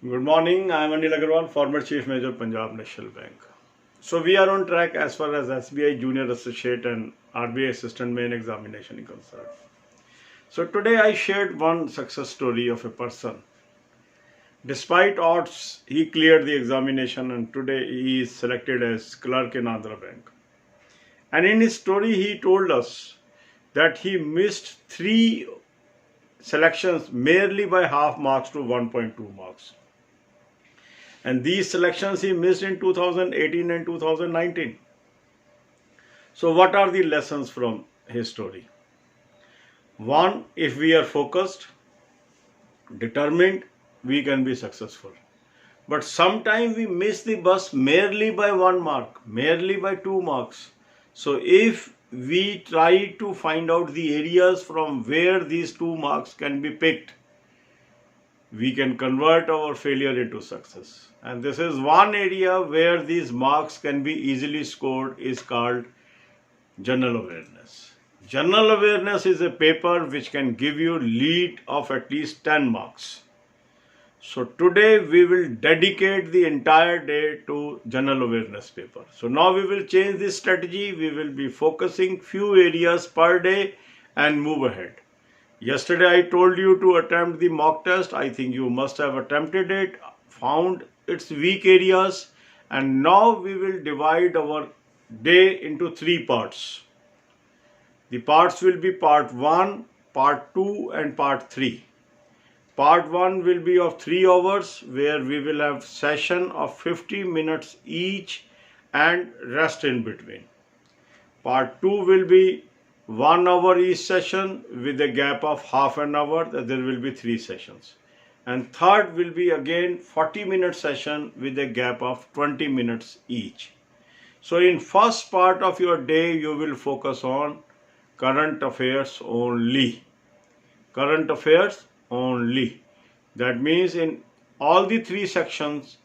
Good morning. I am Anil Agarwal, former Chief Major, Punjab National Bank. So we are on track as far as SBI Junior Associate and RBI Assistant Main Examination is concerned. So today I shared one success story of a person. Despite odds, he cleared the examination and today he is selected as clerk in Andhra Bank. And in his story, he told us that he missed 3 selections merely by half marks to 1.2 marks. And these selections he missed in 2018 and 2019. So what are the lessons from his story? One, if we are focused, determined, we can be successful. But sometimes we miss the bus merely by 1 mark, merely by 2 marks. So if we try to find out the areas from where these 2 marks can be picked, we can convert our failure into success. And this is one area where these marks can be easily scored, is called general awareness. General awareness is a paper which can give you lead of at least 10 marks. So today we will dedicate the entire day to general awareness paper. So now we will change this strategy. We will be focusing few areas per day and move ahead. Yesterday I told you to attempt the mock test. I think you must have attempted it, found its weak areas, and now we will divide our day into 3 parts. The parts will be part 1, part 2 and part 3. Part 1 will be of 3 hours where we will have session of 50 minutes each and rest in between. Part 2 will be 1 hour each session with a gap of half an hour. There will be 3 sessions. And third will be again 40-minute session with a gap of 20 minutes each. So in first part of your day you will focus on current affairs only. Current affairs only. That means in all the 3 sessions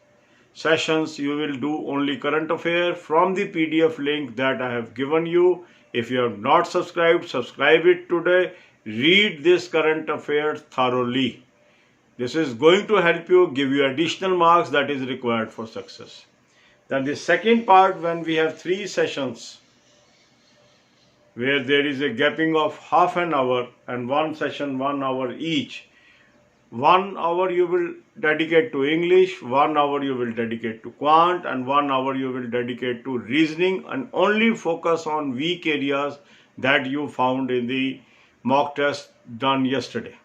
you will do only current affair from the PDF link that I have given you. If you have not subscribed, subscribe it today. Read this current affairs thoroughly. This is going to help you, give you additional marks that is required for success. Then the second part, when we have 3 sessions where there is a gapping of half an hour and 1 session 1 hour each. 1 hour you will dedicate to English, 1 hour you will dedicate to quant, and 1 hour you will dedicate to reasoning, and only focus on weak areas that you found in the mock test done yesterday.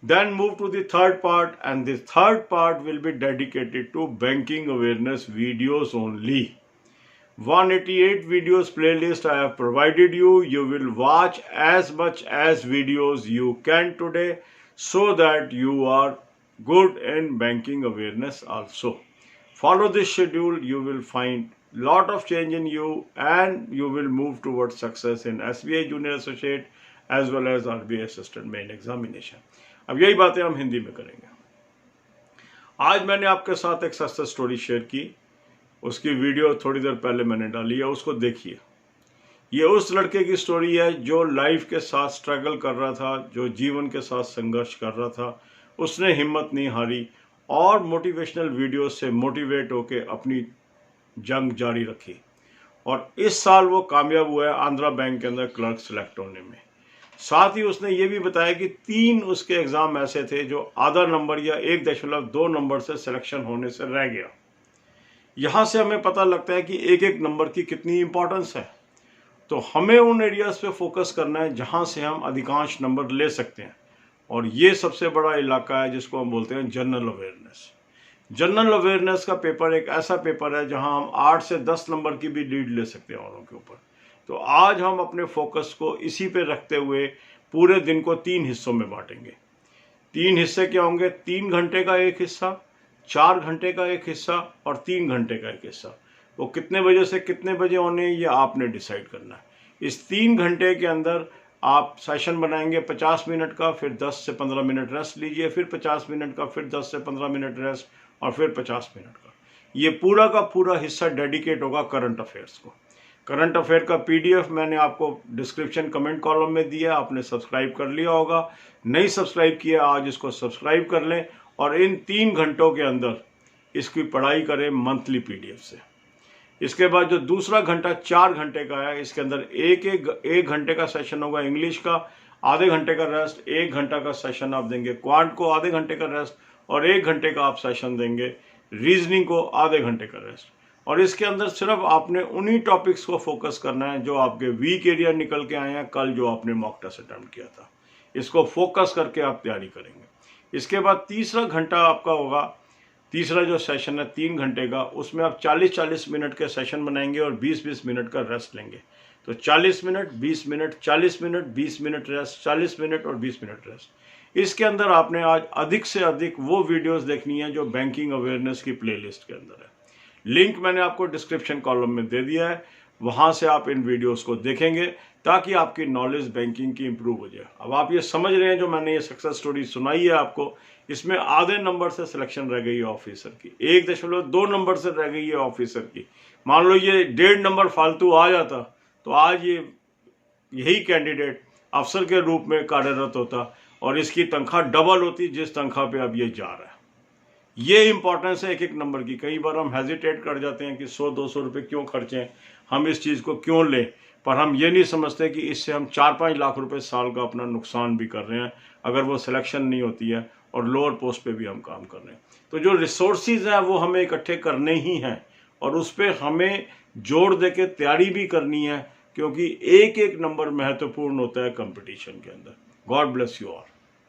Then move to the third part, and the third part will be dedicated to banking awareness videos only. 188 videos playlist I have provided you. You will watch as much as videos you can today, so that you are good in banking awareness also. Follow this schedule, you will find lot of change in you and you will move towards success in SBI Junior Associate as well as RBI Assistant Main Examination. अब यही बातें हम हिंदी में करेंगे. आज मैंने आपके साथ एक सक्सेस स्टोरी शेयर की, उसकी वीडियो थोड़ी देर पहले मैंने डाली है, उसको देखिए. ये उस लड़के की स्टोरी है जो लाइफ के साथ स्ट्रगल कर रहा था, जो जीवन के साथ संघर्ष कर रहा था. उसने हिम्मत नहीं हारी और मोटिवेशनल वीडियो से मोटिवेट होके अपनी जंग जारी रखी. और इस साल वो कामयाब हुआ है आंध्रा बैंक के अंदर क्लर्क सेलेक्ट होने में. साथ ही उसने ये भी बताया कि 3 उसके एग्ज़ाम ऐसे थे जो आधा नंबर या 1.2 नंबर से सिलेक्शन होने से रह गया. यहाँ से हमें पता लगता है कि एक एक नंबर की कितनी इंपॉर्टेंस है. तो हमें उन एरियाज पे फोकस करना है जहाँ से हम अधिकांश नंबर ले सकते हैं. और ये सबसे बड़ा इलाका है जिसको हम बोलते हैं जनरल अवेयरनेस. जनरल अवेयरनेस का पेपर एक ऐसा पेपर है जहाँ हम 8 से 10 नंबर की भी लीड ले सकते हैं औरों के ऊपर. तो आज हम अपने फोकस को इसी पे रखते हुए पूरे दिन को 3 हिस्सों में बांटेंगे. 3 हिस्से क्या होंगे? 3 घंटे का एक हिस्सा, 4 घंटे का एक हिस्सा और 3 घंटे का एक हिस्सा. वो कितने बजे से कितने बजे होने ये आपने डिसाइड करना है. इस 3 घंटे के अंदर आप सेशन बनाएंगे 50 मिनट का, फिर 10 से 15 मिनट रेस्ट लीजिए, फिर 50 मिनट का, फिर 10 से 15 मिनट रेस्ट और फिर 50 मिनट का. ये पूरा का पूरा हिस्सा डेडिकेट होगा करंट अफेयर्स को. करंट अफेयर का PDF मैंने आपको डिस्क्रिप्शन कमेंट कॉलम में दिया, आपने सब्सक्राइब कर लिया होगा. नहीं सब्सक्राइब किया आज इसको सब्सक्राइब कर लें और इन 3 घंटों के अंदर इसकी पढ़ाई करें मंथली PDF से। इसके बाद जो दूसरा घंटा 4 घंटे का है, इसके अंदर एक घंटे का सेशन होगा इंग्लिश का, आधे घंटे का रेस्ट, 1 घंटा का सेशन आप देंगे क्वांट को, आधे घंटे का रेस्ट, और 1 घंटे का आप सेशन देंगे रीजनिंग को, आधे घंटे का रेस्ट। और इसके अंदर सिर्फ आपने उन्हीं टॉपिक्स को फोकस करना है जो आपके वीक एरिया निकल के आए हैं कल जो आपने मॉक टेस्ट अटेम्प्ट किया था। इसको फोकस करके आप तैयारी करेंगे। इसके बाद तीसरा घंटा आपका होगा, तीसरा जो सेशन है 3 घंटे का, उसमें आप 40-40 मिनट के सेशन बनाएंगे और 20-20 मिनट का रेस्ट लेंगे। तो 40 minute, 20 minute, 40 minute, 20 minute rest, 40 minute और 20 मिनट रेस्ट। इसके अंदर आपने आज अधिक से अधिक वो वीडियोस देखनी है जो बैंकिंग अवेयरनेस की प्लेलिस्ट के अंदर है। लिंक मैंने आपको डिस्क्रिप्शन कॉलम में दे दिया है, वहां से आप इन वीडियोस को देखेंगे ताकि आपकी नॉलेज बैंकिंग की इंप्रूव हो जाए। अब आप ये समझ रहे हैं जो मैंने ये सक्सेस स्टोरी सुनाई है आपको, इसमें आधे नंबर से सिलेक्शन रह गई है ऑफिसर की, 1.2 नंबर से रह गई है ऑफिसर की। मान लो ये 1.5 नंबर फालतू आ जाता तो आज ये यही कैंडिडेट अफसर के रूप में कार्यरत होता और इसकी तनख्वाह डबल होती जिस तनख्वाह पे अब ये जा रहा है। ये इंपॉर्टेंस है एक एक नंबर की। कई बार हम हेजिटेट कर जाते हैं कि 100-200 रुपये क्यों खर्चें, हम इस चीज़ को क्यों लें, पर हम ये नहीं समझते कि इससे हम 4-5 लाख रुपए साल का अपना नुकसान भी कर रहे हैं अगर वो सिलेक्शन नहीं होती है और लोअर पोस्ट पे भी हम काम कर रहे हैं। तो जो रिसोर्सेज हैं वो हमें इकट्ठे करने ही हैं और उस पर हमें जोर दे के तैयारी भी करनी है, क्योंकि एक एक नंबर महत्वपूर्ण होता है कंपटीशन के अंदर। God bless you all.